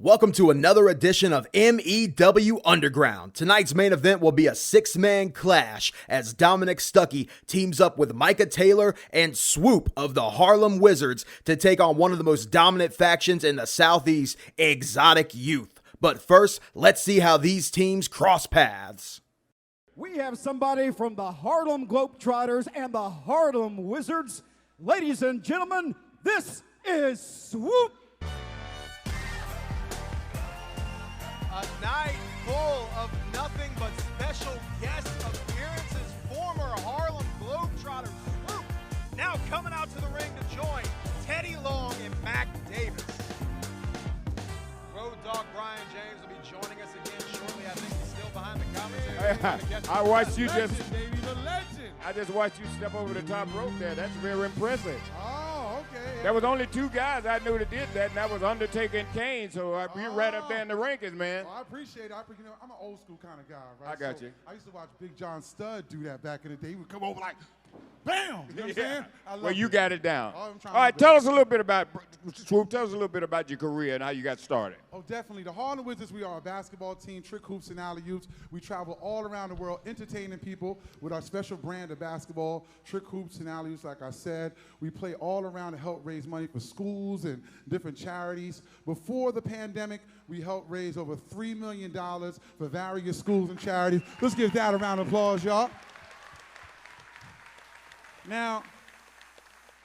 Welcome to another edition of MEW Underground. Tonight's main event will be a six-man clash as Dominic Stuckey teams up with Micah Taylor and Swoop of the Harlem Wizards to take on one of the most dominant factions in the Southeast, Exotic Youth. But first, let's see how these teams cross paths. We have somebody from the Harlem Globetrotters and the Harlem Wizards. Ladies and gentlemen, this is Swoop. A night full of nothing but special guest appearances. Former Harlem Globetrotter Swoop now coming out to the ring to join Teddy Long and Mac Davis. Road Dogg Brian James will be joining us again shortly. I think he's still behind the commentary. I watched you legend, just, baby, the legend. I just watched you step over the top rope there. That's very impressive. Oh, okay. There was only two guys I knew that did that, and that was Undertaker and Kane, so you're right up there in the rankings, man. Well, I appreciate it. You know, I'm an old school kind of guy, right? I got you. I used to watch Big John Studd do that back in the day. He would come over like, bam! You know what I'm saying? I love Well, you got it down. Oh, I'm trying All right, to tell us a little bit about, Swoop, tell us a little bit about your career and how you got started. Oh, definitely. The Harlem Wizards, we are a basketball team, trick hoops and alley-oops. We travel all around the world entertaining people with our special brand of basketball, trick hoops and alley-oops, like I said. We play all around to help raise money for schools and different charities. Before the pandemic, we helped raise over $3 million for various schools and charities. Let's give that a round of applause, y'all. Now,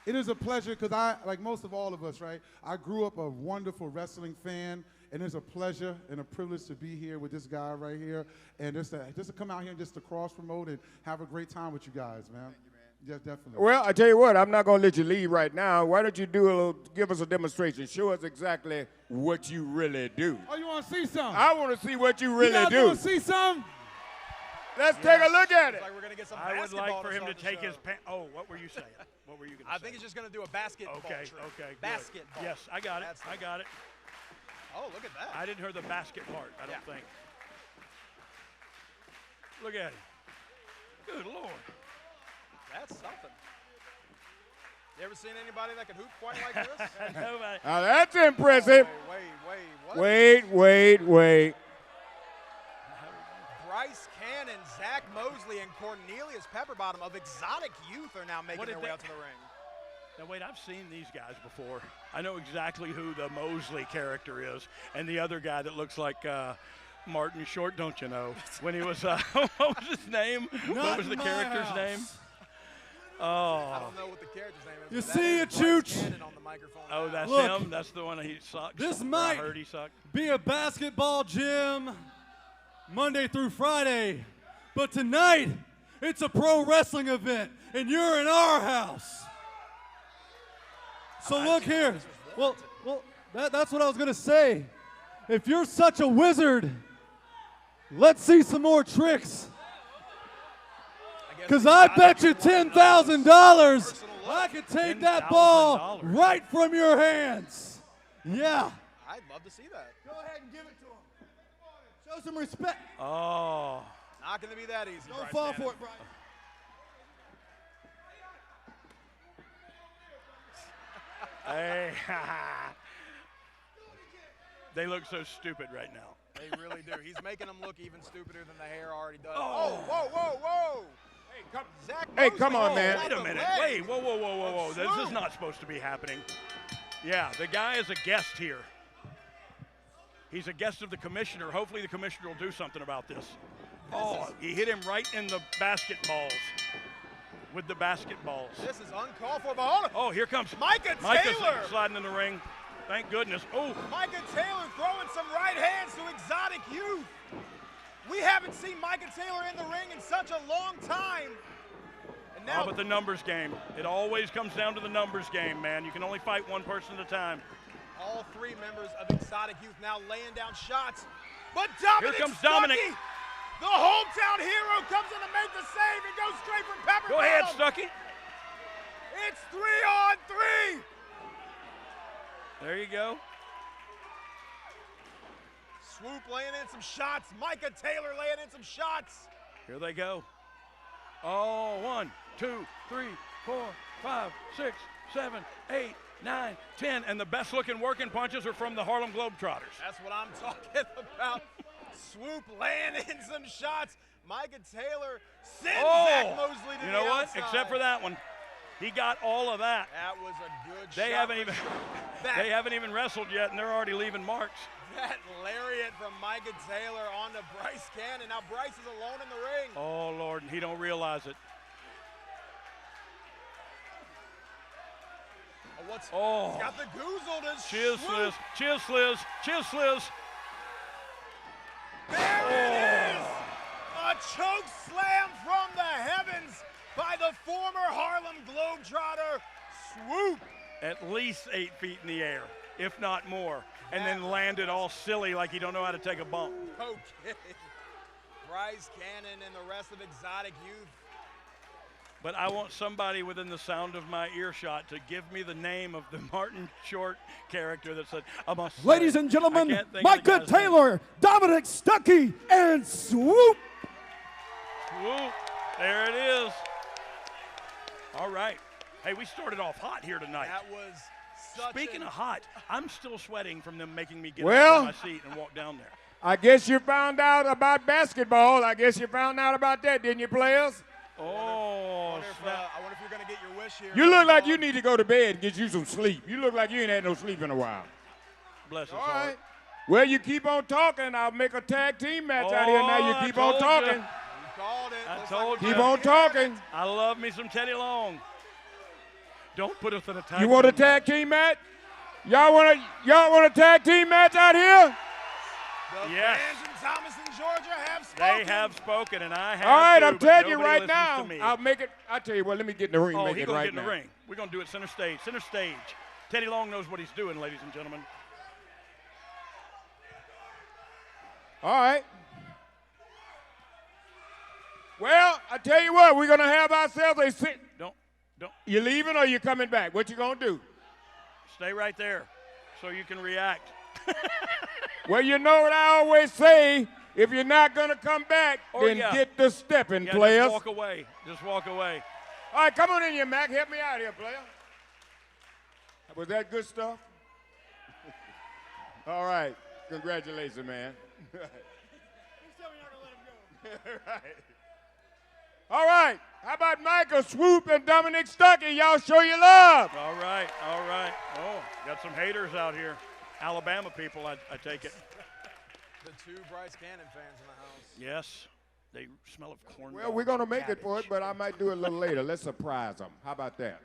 it is a pleasure because like most of all of us, right, I grew up a wonderful wrestling fan, and it's a pleasure and a privilege to be here with this guy right here, and just to come out here and just to cross-promote and have a great time with you guys, man. Thank you, man. Yes, definitely. Well, I tell you what, I'm not going to let you leave right now. Why don't you give us a demonstration? Show us exactly what you really do. Oh, you want to see something? I want to see what you really You do. want to see something? Let's take a look at it. Like we're gonna get some I would like for him to start the take show. his pants. Oh, what were you saying? What were you going to say? I think he's just gonna do a basketball Okay, trick. okay, good. Basketball. Yes, I got it. That's I got it. Oh, look at that. I didn't hear the basket part, I don't think. Look at him. Good Lord. That's something. You ever seen anybody that can hoop quite like this? Nobody. Now, that's impressive. What? Wait. Bryce Cannon, Zach Mosley, and Cornelius Pepperbottom of Exotic Youth are now making What their did way they- out to the ring. Now, wait, I've seen these guys before. I know exactly who the Mosley character is, and the other guy that looks like Martin Short, don't you know? When he was, what was his name? What was the character's name? I Oh. don't know what the character's name is. You but that see is it, Bryce Chooch? Cannon on the microphone Oh, now. that's Look, him? That's the one he sucks? this Or might- I heard he sucked. Be a basketball gym Monday through Friday, but tonight it's a pro wrestling event, and you're in our house. So look here. Well, that's what I was gonna say. If you're such a wizard, let's see some more tricks. Because I bet you $10,000 I could take that ball $10,000. right from your hands. Yeah. I'd love to see that. Go ahead and give it to him. Show some respect. Oh. Not going to be that easy. Don't Bryce fall Cannon. for it, Brian. Hey. They look so stupid right now. They really do. He's making them look even stupider than the hair already does. Oh. Whoa. Zach Hey, Mosley come on, oh, man. Wait a minute. Wait, whoa. This is not supposed to be happening. Yeah, the guy is a guest here. He's a guest of the commissioner. Hopefully the commissioner will do something about this. Oh, he hit him right in the basketballs. With the basketballs. This is uncalled for. But hold on. Oh, here comes Micah Micah's Taylor. sliding in the ring. Thank goodness. Oh, Micah Taylor throwing some right hands to Exotic Youth. We haven't seen Micah Taylor in the ring in such a long time. And now, but the numbers game. It always comes down to the numbers game, man. You can only fight one person at a time. all three members of Exotic Youth now laying down shots. But Dominic Here comes Dominic. Stuckey, the hometown hero, comes in to make the save and goes straight from Pepperbottom. Go ahead, Stuckey. It's 3-on-3. There you go. Swoop laying in some shots. Micah Taylor laying in some shots. Here they go. Oh, 1, 2, 3, 4, 5, 6, 7, 8, 9, 10, and the best looking working punches are from the Harlem Globetrotters. That's what I'm talking about. Swoop laying in some shots. Micah Taylor sends Zach Mosley to the You know what? outside. Except for that one. He got all of that. That was a good They shot. they haven't even wrestled yet, and they're already leaving marks. That lariat from Micah Taylor onto Bryce Cannon. Now Bryce is alone in the ring. Oh, Lord, and he don't realize it. He's got the goozle to Cheers, Swoop. Liz. Cheers, Liz. Cheers, Liz. There it is! A choke slam from the heavens by the former Harlem Globetrotter, Swoop. At least 8 feet in the air, if not more, and then landed all silly like he don't know how to take a bump. Okay. Bryce Cannon and the rest of Exotic Youth. But I want somebody within the sound of my earshot to give me the name of the Martin Short character that said, Ladies and gentlemen, Micah Taylor, Dominic Stuckey, and Swoop. Swoop. There it is. All right. Hey, we started off hot here tonight. That was such Speaking of hot, I'm still sweating from them making me get Well, up from my seat and walk down there. I guess you found out about basketball. I guess you found out about that, didn't you, players? Oh, I wonder if you're going to get your wish here. You look like you need to go to bed and get you some sleep. You look like you ain't had no sleep in a while. bless his All heart. right. Well, you keep on talking. I'll make a tag team match out here. Now you keep on talking. You called it. I Looks told like you. Keep on talking. I love me some Teddy Long. Don't put us in a tag. You want a team tag team match? Y'all want a tag team match out here? The Yes. fans in Thomas and Georgia have spoken. They have spoken, and I have. All right, too, I'm but telling you nobody right listens now. to me. I'll make it. I tell you what. Let me get in the ring. Oh, Make he's it gonna right get in the now. ring. We're gonna do it center stage. Center stage. Teddy Long knows what he's doing, ladies and gentlemen. All right. Well, I tell you what. We're gonna have ourselves a sit. Don't. You leaving or you coming back? What you gonna do? Stay right there, so you can react. Well, you know what I always say. If you're not gonna come back, Oh, then yeah. get the stepping, Yeah, players. just walk away. Just walk away. All right, come on in here, Mac. Help me out here, player. Was that good stuff? All right. Congratulations, man. Right. All right. How about Micah, Swoop, and Dominic Stuckey? Y'all show your love. All right. All right. Oh, got some haters out here. Alabama people, I take it. The two Bryce Cannon fans in the house. Yes. They smell of corn. Well, we're going to make it for it, but I might do it a little later. Let's surprise them. How about that?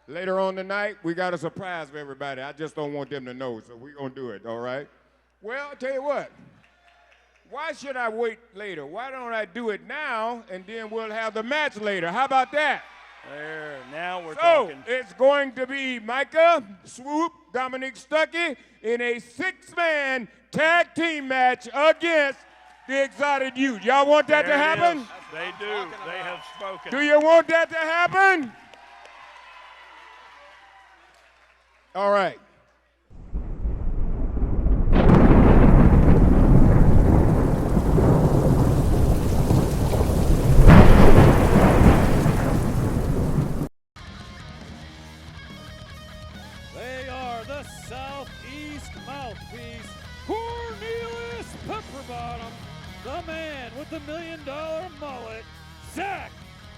Later on tonight, we got a surprise for everybody. I just don't want them to know, so we're going to do it, all right? Well, I'll tell you what. Why should I wait later? Why don't I do it now, and then we'll have the match later? How about that? There. Now we're So, talking. it's going to be Micah, Swoop, Dominic Stuckey in a six-man tag team match against the Exotic Youth. Y'all want that There to it happen? is. They do. They have spoken. Do you want that to happen? All right. They are the Southeast mouthpiece, Cornelius Pepperbottom, the man with the $1 million mullet, Zach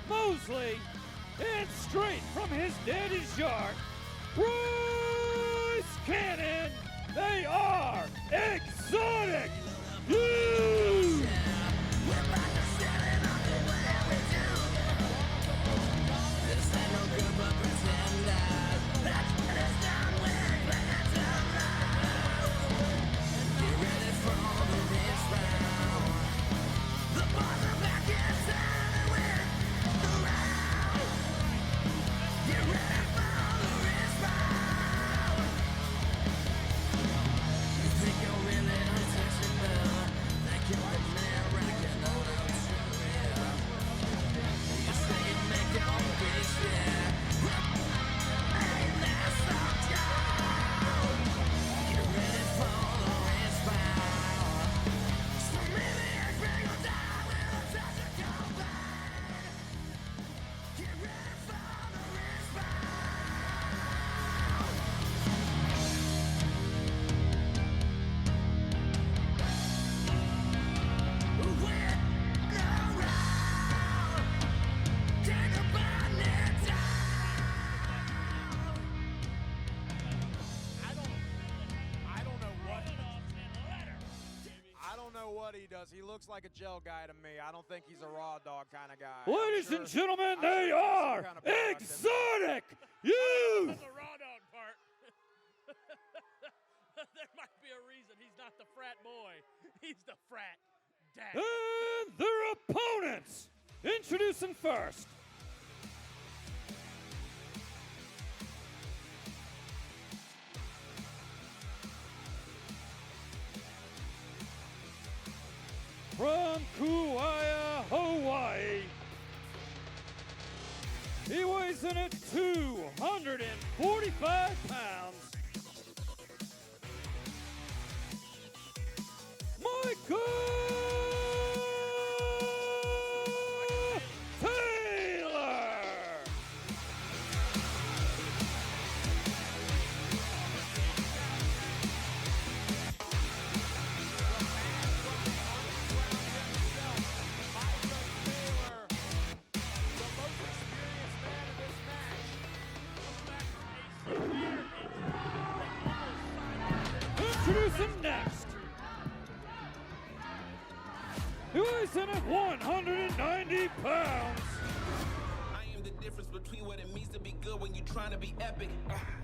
Mosley, and straight from his daddy's yard, Bryce Cannon. They are Exotic Youth. Think you're what he does. He looks like a gel guy to me. I don't think he's a raw dog kind of guy. Ladies and gentlemen, they are exotic youth. The raw dog part. There might be a reason he's not the frat boy. He's the frat dad. And their opponents. Introducing first. From Kauai, Hawaii. He weighs in at 245 pounds. Micah Taylor. Introducing next. He weighs in at 190 pounds. I am the difference between what it means to be good when you're trying to be epic.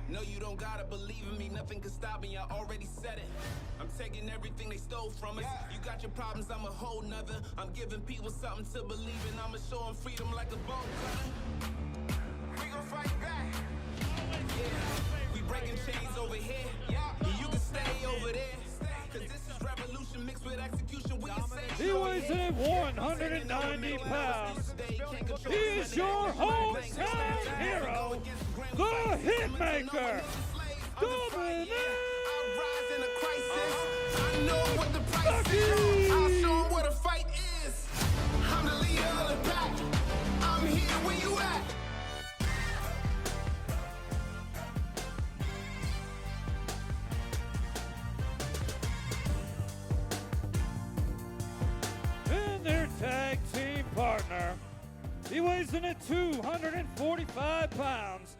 No, you don't gotta believe in me. Nothing can stop me. I already said it. I'm taking everything they stole from us. You got your problems, I'm a whole nother. I'm giving people something to believe in. I'ma show them freedom like a bone cutter. We gon' fight back. Yeah, we breaking chains over here. And you can stay over there. Cause this is revolution mixed with execution. We insane. He weighs in at 190 pounds. He is your hometown hero, the Hitmaker, Dominic Stuckey. I'll show him what a fight is. I'm the leader of the pack. I'm here where you at. their tag team partner. He weighs in at 245 pounds.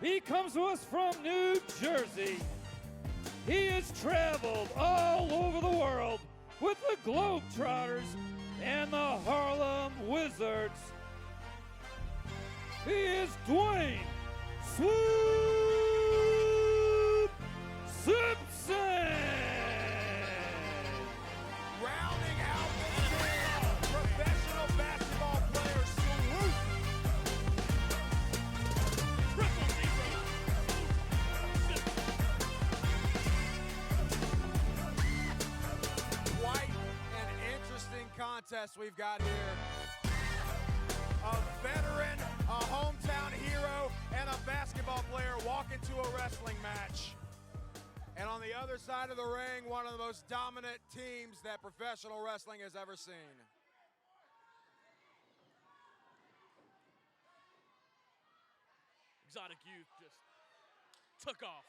He comes to us from New Jersey. He has traveled all over the world with the Globetrotters and the Harlem Wizards. He is Dwayne Swoop Simpson. Rounding out the team, professional basketball player Swoop. Quite an interesting contest we've got here. A veteran, a hometown hero, and a basketball player walk into a wrestling match. And on the other side of the ring, one of the most dominant teams that professional wrestling has ever seen. Exotic Youth just took off.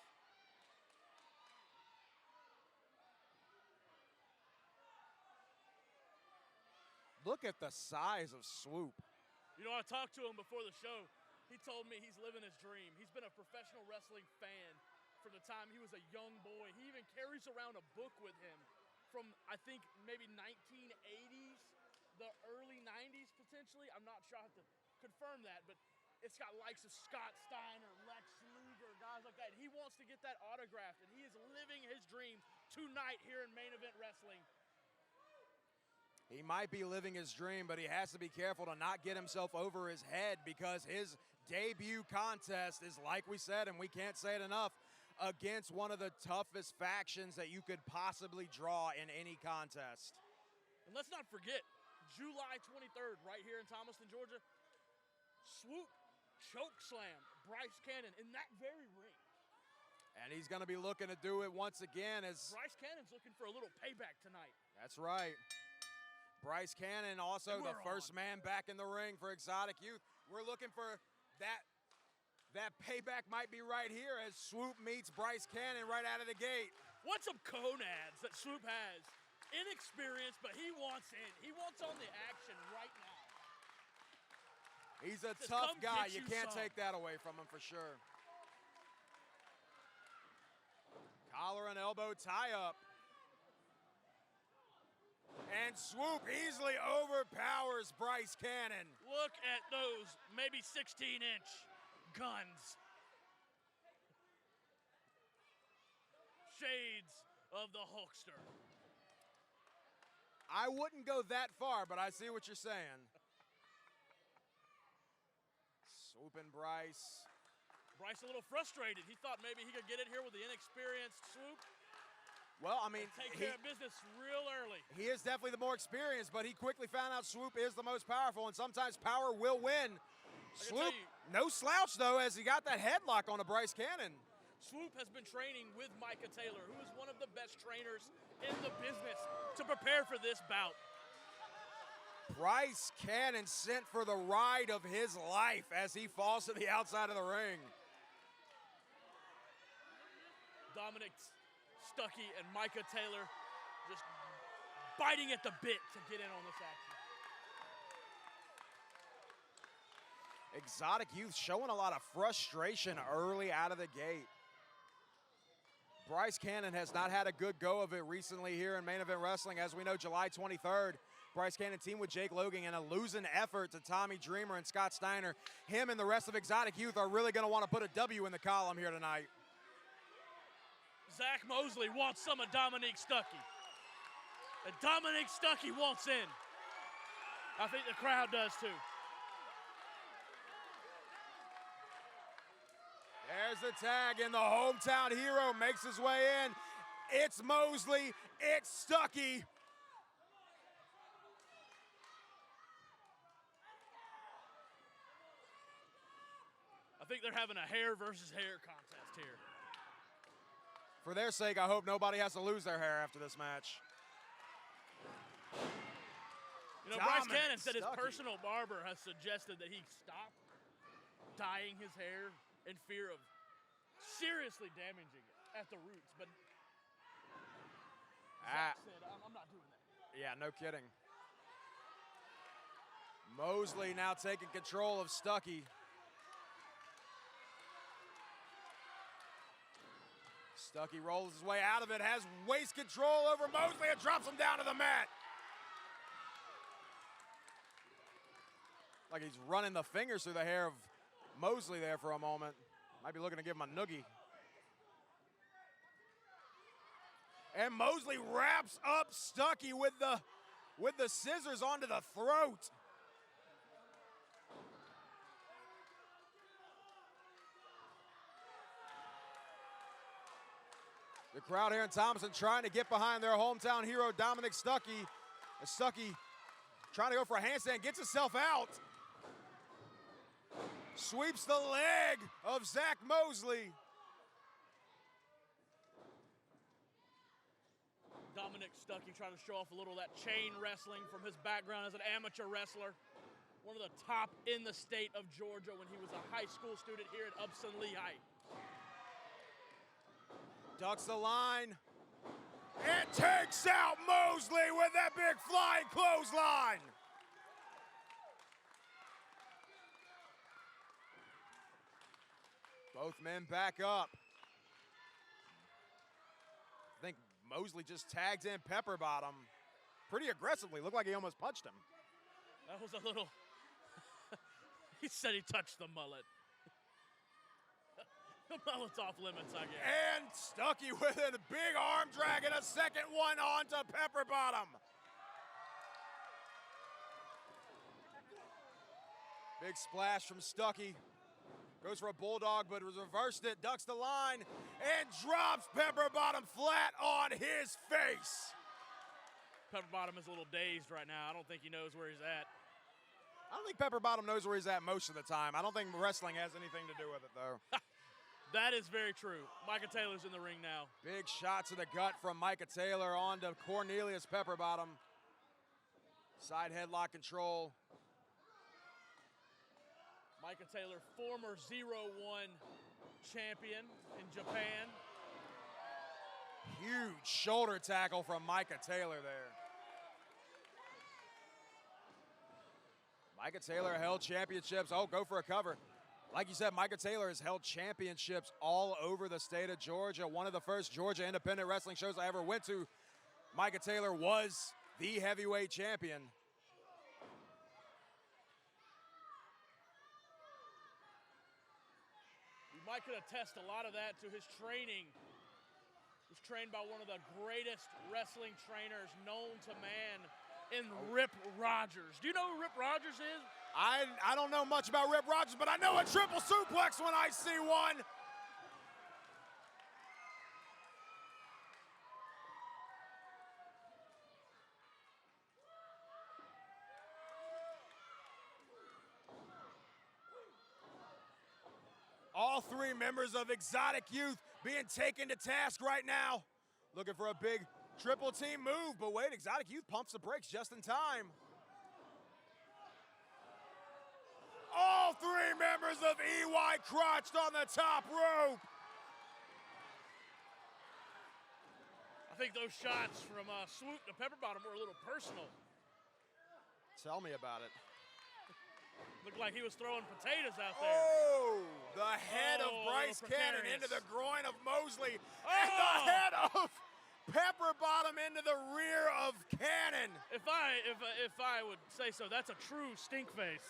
Look at the size of Swoop. You know, I talked to him before the show. He told me he's living his dream. He's been a professional wrestling fan from the time he was a young boy. He even carries around a book with him from, I think, maybe 1980s, the early 90s potentially. I'm not sure. I have to confirm that, but it's got likes of Scott Steiner, Lex Luger, guys like that. He wants to get that autographed, and he is living his dream tonight here in Main Event Wrestling. He might be living his dream, but he has to be careful to not get himself over his head because his debut contest is, like we said, and we can't say it enough, against one of the toughest factions that you could possibly draw in any contest. And let's not forget, July 23rd, right here in Thomaston, Georgia, Swoop chokeslam Bryce Cannon in that very ring. And he's going to be looking to do it once again as Bryce Cannon's looking for a little payback tonight. That's right. Bryce Cannon, also the first man back in the ring for Exotic Youth. We're looking for that payback might be right here as Swoop meets Bryce Cannon right out of the gate. What's some conads that Swoop has? Inexperienced, but he wants in. He wants on the action right now. He's a tough guy. You can't take that away from him for sure. Collar and elbow tie-up. And Swoop easily overpowers Bryce Cannon. Look at those maybe 16-inch guns. Shades of the Hulkster. I wouldn't go that far, but I see what you're saying. Swooping Bryce. Bryce a little frustrated. He thought maybe he could get it here with the inexperienced Swoop. Well, I mean, Take care of business real early. he is definitely the more experienced, but he quickly found out Swoop is the most powerful, and sometimes power will win. Swoop, no slouch, though, as he got that headlock on a Bryce Cannon. Swoop has been training with Micah Taylor, who is one of the best trainers in the business, to prepare for this bout. Bryce Cannon sent for the ride of his life as he falls to the outside of the ring. Dominic Stuckey and Micah Taylor just biting at the bit to get in on this action. Exotic Youth showing a lot of frustration early out of the gate. Bryce Cannon has not had a good go of it recently here in Main Event Wrestling. As we know, July 23rd, Bryce Cannon teamed with Jake Logan in a losing effort to Tommy Dreamer and Scott Steiner. Him and the rest of Exotic Youth are really going to want to put a W in the column here tonight. Zach Mosley wants some of Dominic Stuckey. And Dominic Stuckey wants in. I think the crowd does too. There's the tag, and the hometown hero makes his way in. It's Mosley, it's Stuckey. I think they're having a hair versus hair contest here. For their sake, I hope nobody has to lose their hair after this match. You know, Bryce Cannon said his personal barber has suggested that he stop dyeing his hair in fear of seriously damaging it at the roots, but Zach said, I'm not doing that. Yeah, no kidding. Mosley now taking control of Stuckey. Stuckey rolls his way out of it, has waist control over Mosley and drops him down to the mat. Like he's running the fingers through the hair of Mosley there for a moment. Might be looking to give him a noogie. And Mosley wraps up Stuckey with the scissors onto the throat. The crowd here in Thompson trying to get behind their hometown hero, Dominic Stuckey. Stuckey trying to go for a handstand, gets himself out. Sweeps the leg of Zach Mosley. Dominic Stuckey trying to show off a little of that chain wrestling from his background as an amateur wrestler. One of the top in the state of Georgia when he was a high school student here at Upson Lehigh. Ducks the line and takes out Mosley with that big flying clothesline. Both men back up. I think Mosley just tagged in Pepperbottom pretty aggressively. Looked like he almost punched him. That was a little, he said he touched the mullet. The mullet's off limits, I guess. And Stuckey with a big arm drag and a second one onto Pepperbottom. Big splash from Stuckey. Goes for a bulldog, but reversed it, ducks the line, and drops Pepperbottom flat on his face. Pepperbottom is a little dazed right now. I don't think he knows where he's at. I don't think Pepperbottom knows where he's at most of the time. I don't think wrestling has anything to do with it, though. That is very true. Micah Taylor's in the ring now. Big shot to the gut from Micah Taylor onto Cornelius Pepperbottom. Side headlock control. Micah Taylor, former 0-1 champion in Japan. Huge shoulder tackle from Micah Taylor there. Micah Taylor held championships. Oh, go for a cover. Like you said, Micah Taylor has held championships all over the state of Georgia. One of the first Georgia independent wrestling shows I ever went to, Micah Taylor was the heavyweight champion. Mike could attest a lot of that to his training. He was trained by one of the greatest wrestling trainers known to man in Rip Rogers. Do you know who Rip Rogers is? I don't know much about Rip Rogers, but I know a triple suplex when I see one. All three members of Exotic Youth being taken to task right now. Looking for a big triple team move, but wait, Exotic Youth pumps the brakes just in time. All three members of EY crotched on the top rope. I think those shots from Swoop to Pepperbottom were a little personal. Tell me about it. Looked like he was throwing potatoes out there. Oh, the head of Bryce Cannon into the groin of Mosley. And the head of Pepperbottom into the rear of Cannon. If I would say so, that's a true stink face.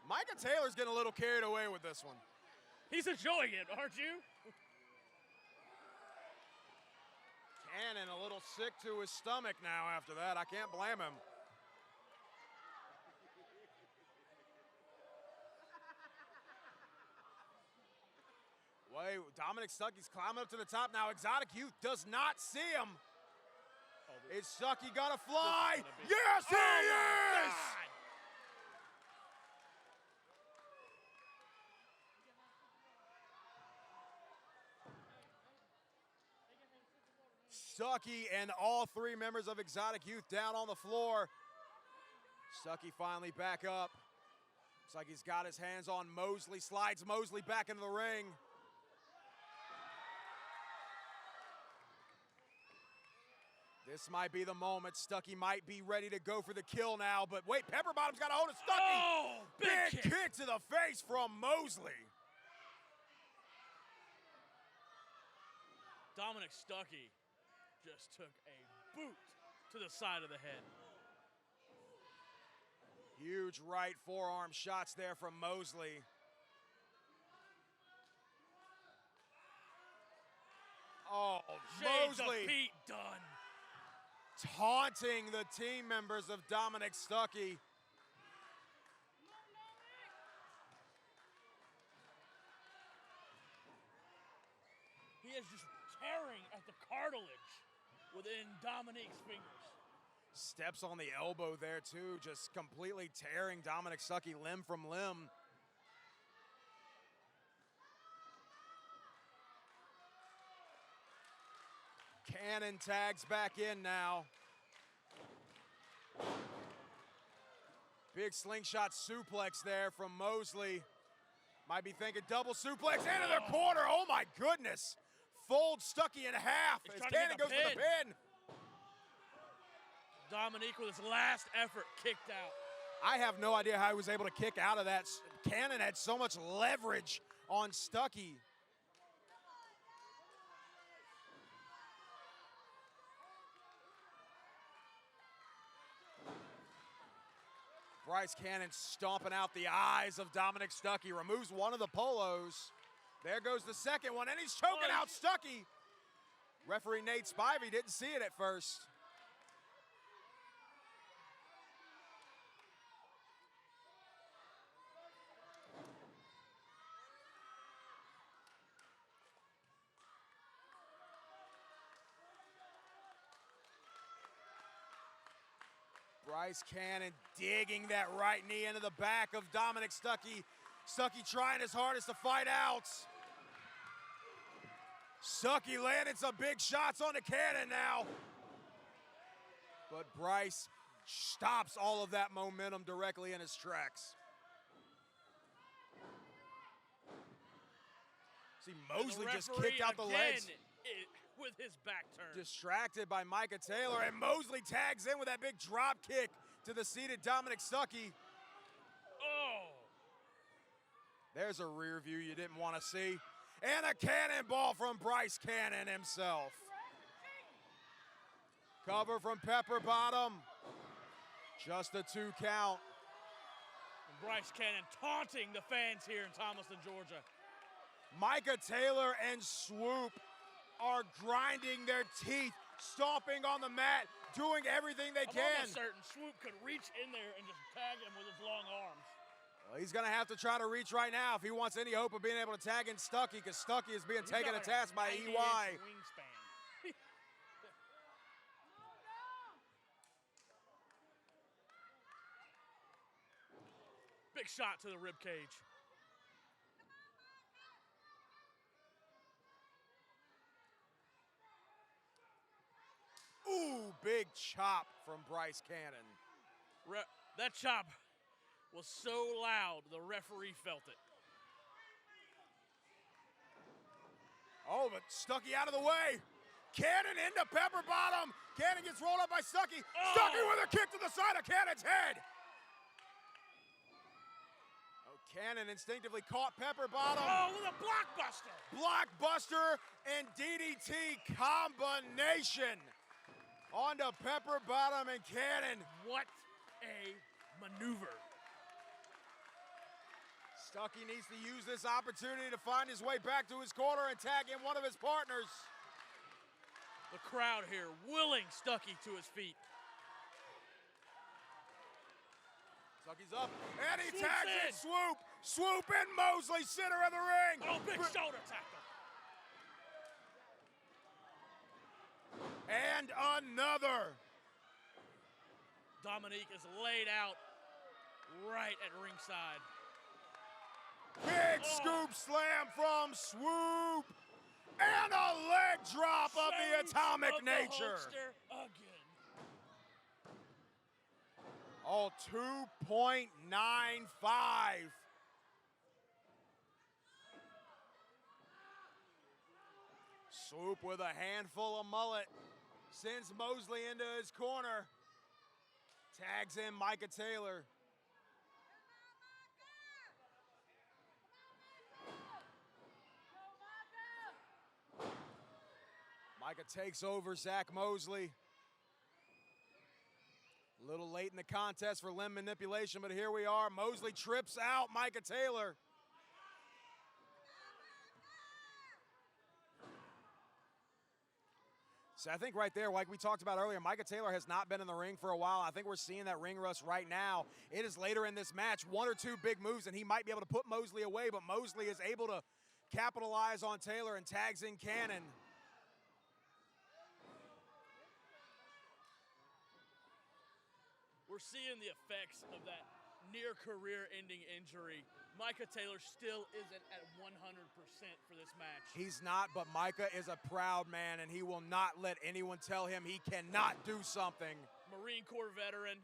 Micah Taylor's getting a little carried away with this one. He's enjoying it, aren't you? Cannon a little sick to his stomach now after that. I can't blame him. Wait, Dominic Stuckey's climbing up to the top now. Exotic Youth does not see him. Is Stuckey gonna fly? Yes, he is! Stuckey and all three members of Exotic Youth down on the floor. Stuckey finally back up. Looks like he's got his hands on Mosley, slides Mosley back into the ring. This might be the moment. Stuckey might be ready to go for the kill now, but wait, Pepperbottom's got a hold of Stuckey. Oh, big kick to the face from Mosley. Dominic Stuckey just took a boot to the side of the head. Huge right forearm shots there from Mosley. Oh, Shades Mosley of Pete Dunne. Taunting the team members of Dominic Stuckey. He is just tearing at the cartilage within Dominic's fingers. Steps on the elbow there too, just completely tearing Dominic Stuckey limb from limb. Cannon tags back in now. Big slingshot suplex there from Mosley. Might be thinking double suplex into the corner. Oh my goodness. Folds Stuckey in half as Cannon goes for the pin. Dominic with his last effort kicked out. I have no idea how he was able to kick out of that. Cannon had so much leverage on Stuckey. Bryce Cannon stomping out the eyes of Dominic Stuckey, removes one of the polos. There goes the second one, and he's choking out Stuckey. Referee Nate Spivey didn't see it at first. Bryce Cannon digging that right knee into the back of Dominic Stuckey. Stuckey trying his hardest to fight out. Stuckey landing some big shots on the Cannon now. But Bryce stops all of that momentum directly in his tracks. See, Mosley just kicked out the legs. With his back turned. Distracted by Micah Taylor, and Mosley tags in with that big drop kick to the seated Dominic Stuckey. Oh! There's a rear view you didn't want to see. And a cannonball from Bryce Cannon himself. Cover from Pepperbottom. Just a 2 count. And Bryce Cannon taunting the fans here in Thomaston, Georgia. Micah Taylor and Swoop are grinding their teeth, stomping on the mat, doing everything they I'm can. almost certain Swoop could reach in there and just tag him with his long arms. Well, he's going to have to try to reach right now if he wants any hope of being able to tag in Stuckey, because Stuckey is being taken to task by EY. Wingspan. Big shot to the rib cage. Ooh, big chop from Bryce Cannon. That chop was so loud, the referee felt it. Oh, but Stuckey out of the way. Cannon into Pepperbottom. Cannon gets rolled up by Stuckey. Oh. Stuckey with a kick to the side of Cannon's head. Oh, Cannon instinctively caught Pepperbottom. Oh, with a blockbuster. Blockbuster and DDT combination onto Pepperbottom and Cannon. What a maneuver. Stuckey needs to use this opportunity to find his way back to his corner and tag in one of his partners. The crowd here willing Stuckey to his feet. Stuckey's up, and he Swoop's tags in. in Swoop. Swoop and Mosley, center of the ring. Oh, big shoulder tackle. And another. Dominic is laid out right at ringside. Big scoop slam from Swoop. And a leg drop of the Change atomic of the nature. Hulkster again. All 2.95. Swoop with a handful of mullet. Sends Mosley into his corner. Tags in Micah Taylor. Micah takes over Zach Mosley. A little late in the contest for limb manipulation, but here we are. Mosley trips out Micah Taylor. So I think right there, like we talked about earlier, Micah Taylor has not been in the ring for a while. I think we're seeing that ring rust right now. It is later in this match, 1 or 2 big moves, and he might be able to put Mosley away, but Mosley is able to capitalize on Taylor and tags in Cannon. We're seeing the effects of that near career-ending injury. Micah Taylor still isn't at 100% for this match. He's not, but Micah is a proud man, and he will not let anyone tell him he cannot do something. Marine Corps veteran,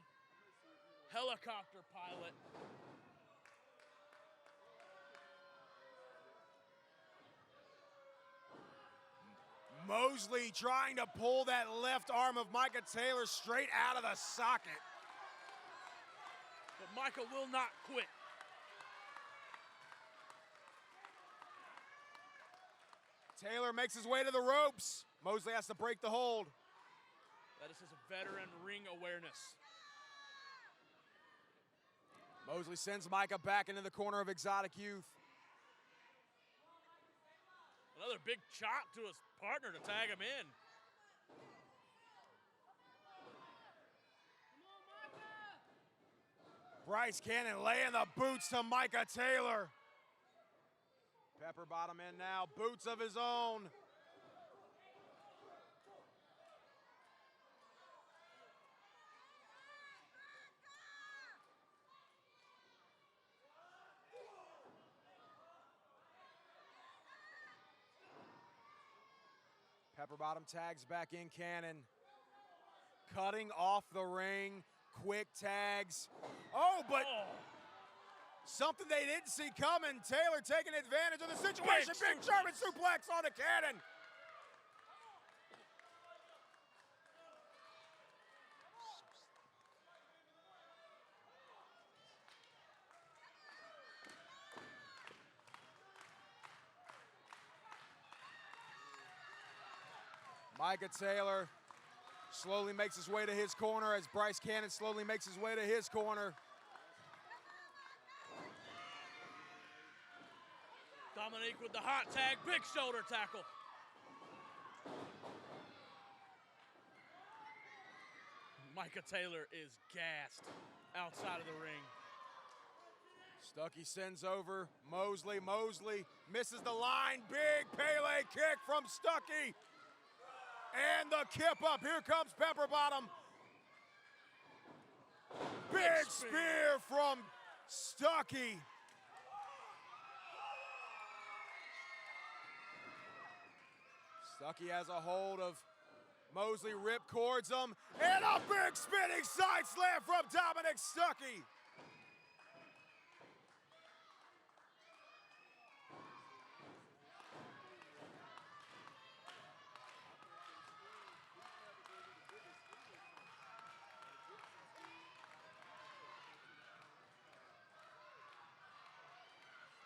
helicopter pilot. Mosley trying to pull that left arm of Micah Taylor straight out of the socket. But Micah will not quit. Taylor makes his way to the ropes. Mosley has to break the hold. That is his veteran ring awareness. Mosley sends Micah back into the corner of Exotic Youth. Another big chop to his partner to tag him in. Bryce Cannon laying the boots to Micah Taylor. Pepperbottom in now, boots of his own. Pepperbottom tags back in Cannon. Cutting off the ring, quick tags. Oh, but something they didn't see coming. Taylor taking advantage of the situation. Big German suplex on the Cannon. Micah Taylor slowly makes his way to his corner as Bryce Cannon slowly makes his way to his corner. Dominic with the hot tag, big shoulder tackle. Micah Taylor is gassed outside of the ring. Stuckey sends over Mosley. Mosley misses the line. Big Pele kick from Stuckey. And the kip up. Here comes Pepperbottom. Big spear from Stuckey. Stuckey has a hold of Mosley, rip cords him, and a big spinning side slam from Dominic Stuckey.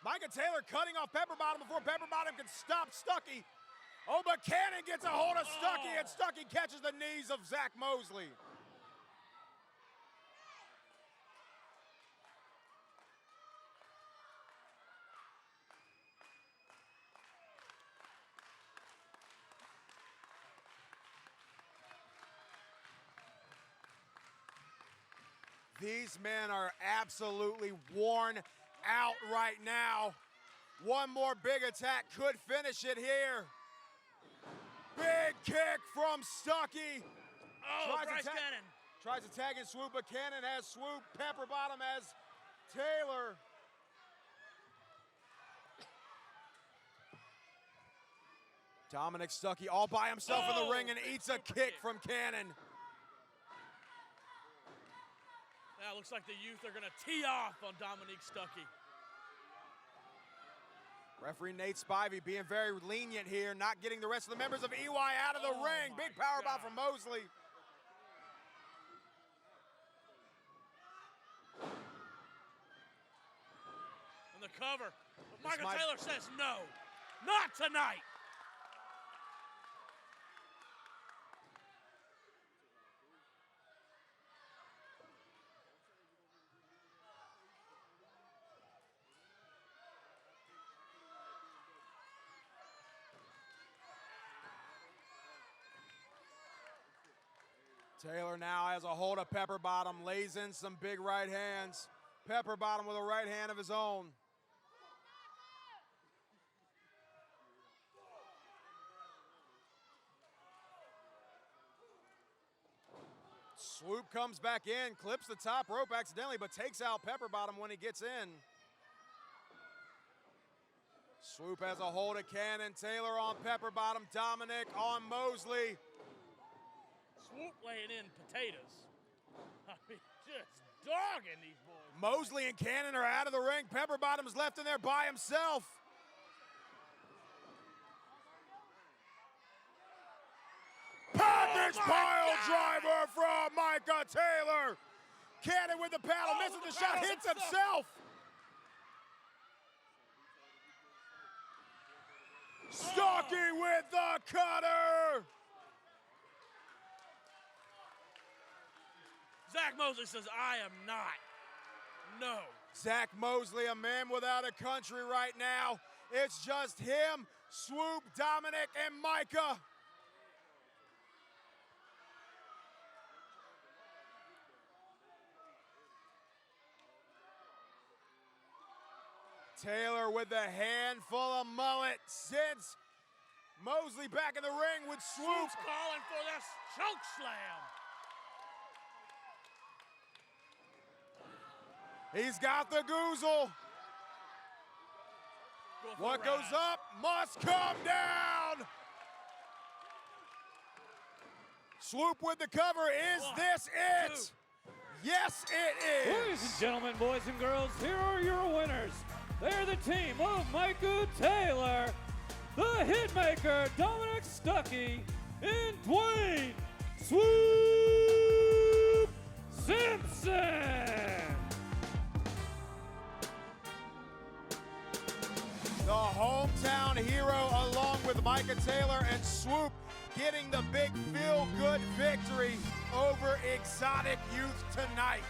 Micah Taylor cutting off Pepperbottom before Pepperbottom can stop Stuckey. Oh, but Cannon gets a hold of Stuckey, and Stuckey catches the knees of Zach Mosley. These men are absolutely worn out right now. One more big attack could finish it here. Big kick from Stuckey. Oh, Bryce Cannon. Tries to tag in Swoop, but Cannon has Swoop. Pepperbottom has Taylor. Dominic Stuckey all by himself in the ring and eats a kick from Cannon. Now it looks like the youth are gonna tee off on Dominic Stuckey. Referee Nate Spivey being very lenient here, not getting the rest of the members of EY out of the ring. Big power bomb from Mosley. And the cover. But Micah Taylor says no, not tonight. Taylor now has a hold of Pepperbottom, lays in some big right hands. Pepperbottom with a right hand of his own. Swoop comes back in, clips the top rope accidentally, but takes out Pepperbottom when he gets in. Swoop has a hold of Cannon. Taylor on Pepperbottom. Dominic on Mosley. Swoop laying in potatoes. I mean, just dogging these boys. Mosley and Cannon are out of the ring. Pepperbottom's left in there by himself. Package pile driver from Micah Taylor. Cannon with the paddle, misses the shot, hits himself. Stuckey with the cutter. Zach Mosley says, I am not. No. Zach Mosley, a man without a country right now. It's just him, Swoop, Dominic, and Micah. Taylor with the handful of mullet sends Mosley back in the ring with Swoop. Swoop's calling for this choke slam. He's got the goozle. What goes up must come down. Swoop with the cover. Is this it? Yes, it is. Ladies and gentlemen, boys and girls, here are your winners. They're the team of Micah Taylor, the Hitmaker Dominic Stuckey, and Dwayne Swoop Simpson. The hometown hero, along with Micah Taylor and Swoop, getting the big feel-good victory over Exotic Youth tonight.